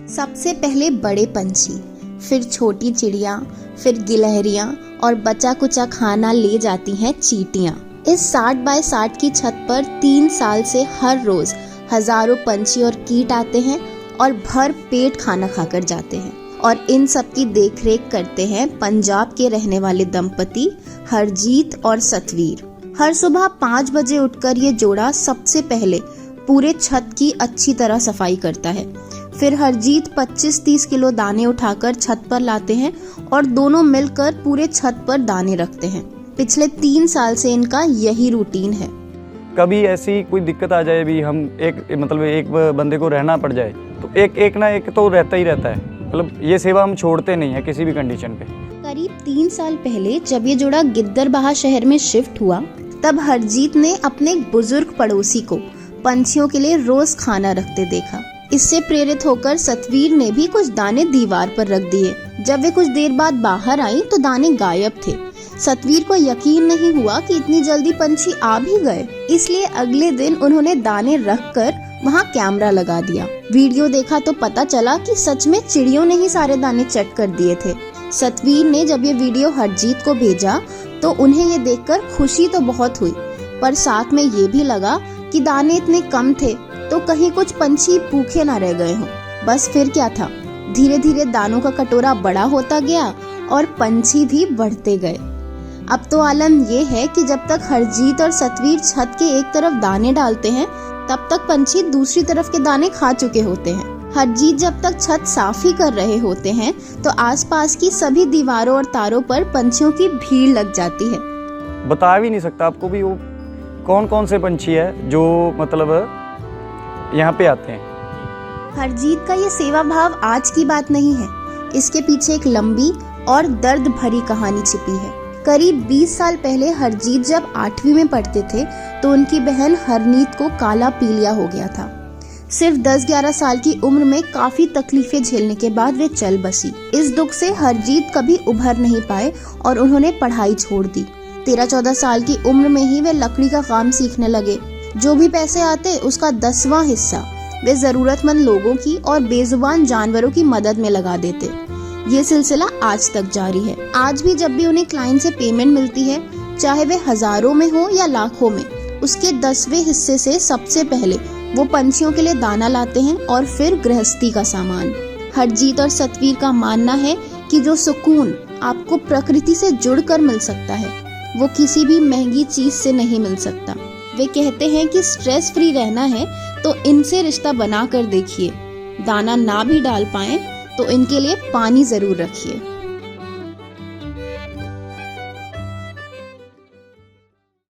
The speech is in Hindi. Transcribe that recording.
सबसे पहले बड़े पंछी, फिर छोटी चिड़िया, फिर गिलहरियां और बचा कुचा खाना ले जाती हैं चींटियां। इस 60 बाय 60 की छत पर 3 साल से हर रोज हजारों पंछी और कीट आते हैं और भर पेट खाना खाकर जाते हैं। और इन सब की देखरेख करते हैं पंजाब के रहने वाले दंपति हरजीत और सतवीर। हर सुबह 5 बजे उठकर ये जोड़ा सबसे पहले पूरे छत की अच्छी तरह सफाई करता है। फिर हरजीत 25-30 किलो दाने उठाकर छत पर लाते हैं और दोनों मिलकर पूरे छत पर दाने रखते हैं। पिछले 3 साल से इनका यही रूटीन है। कभी ऐसी कोई दिक्कत आ जाए भी, हम एक बंदे को रहना पड़ जाए तो एक ना एक तो रहता ही रहता है। ये सेवा हम छोड़ते नहीं है किसी भी कंडीशन पे। करीब 3 साल पहले जब ये जोड़ा गिद्दरबाहा शहर में शिफ्ट हुआ, तब हरजीत ने अपने बुजुर्ग पड़ोसी को पंछियों के लिए रोज खाना रखते देखा। इससे प्रेरित होकर सतवीर ने भी कुछ दाने दीवार पर रख दिए। जब वे कुछ देर बाद बाहर आई तो दाने गायब थे। सतवीर को यकीन नहीं हुआ कि इतनी जल्दी पंछी आ भी गए, इसलिए अगले दिन उन्होंने दाने रखकर वहाँ कैमरा लगा दिया। वीडियो देखा तो पता चला कि सच में चिड़ियों ने ही सारे दाने चट कर दिए थे। सतवीर ने जब ये वीडियो हरजीत को भेजा तो उन्हें ये देखकर खुशी तो बहुत हुई, पर साथ में ये भी लगा कि दाने इतने कम थे तो कहीं कुछ पंछी भूखे ना रह गए हों। बस फिर क्या था, धीरे धीरे दानों का कटोरा बड़ा होता गया और पंछी भी बढ़ते गए। अब तो आलम ये है कि जब तक हरजीत और सतवीर छत के एक तरफ दाने डालते हैं, तब तक पंछी दूसरी तरफ के दाने खा चुके होते हैं। हरजीत जब तक छत साफ ही कर रहे होते हैं तो आसपास की सभी दीवारों और तारों पर पंछियों की भीड़ लग जाती है। बता भी नहीं सकता आपको भी वो कौन कौन से पंछी है जो यहाँ पे आते हैं। हरजीत का ये सेवा भाव आज की बात नहीं है, इसके पीछे एक लंबी और दर्द भरी कहानी छिपी है। करीब 20 साल पहले हरजीत जब 8वीं में पढ़ते थे तो उनकी बहन हरनीत को काला पीलिया हो गया था। सिर्फ 10-11 साल की उम्र में काफी तकलीफें झेलने के बाद वे चल बसी। इस दुख से हरजीत कभी उभर नहीं पाए और उन्होंने पढ़ाई छोड़ दी। 13-14 साल की उम्र में ही वे लकड़ी का काम सीखने लगे। जो भी पैसे आते उसका 10वां हिस्सा वे जरूरतमंद लोगों की और बेजुबान जानवरों की मदद में लगा देते। ये सिलसिला आज तक जारी है। आज भी जब भी उन्हें क्लाइंट से पेमेंट मिलती है, चाहे वे हजारों में हो या लाखों में, उसके 10वें हिस्से से सबसे पहले वो पंछियों के लिए दाना लाते हैं और फिर गृहस्थी का सामान। हरजीत और सतवीर का मानना है कि जो सुकून आपको प्रकृति से जुड़कर मिल सकता है, वो किसी भी महंगी चीज से नहीं मिल सकता। वे कहते हैं कि स्ट्रेस फ्री रहना है तो इनसे रिश्ता बना कर देखिए। दाना ना भी डाल पाएं तो इनके लिए पानी जरूर रखिए।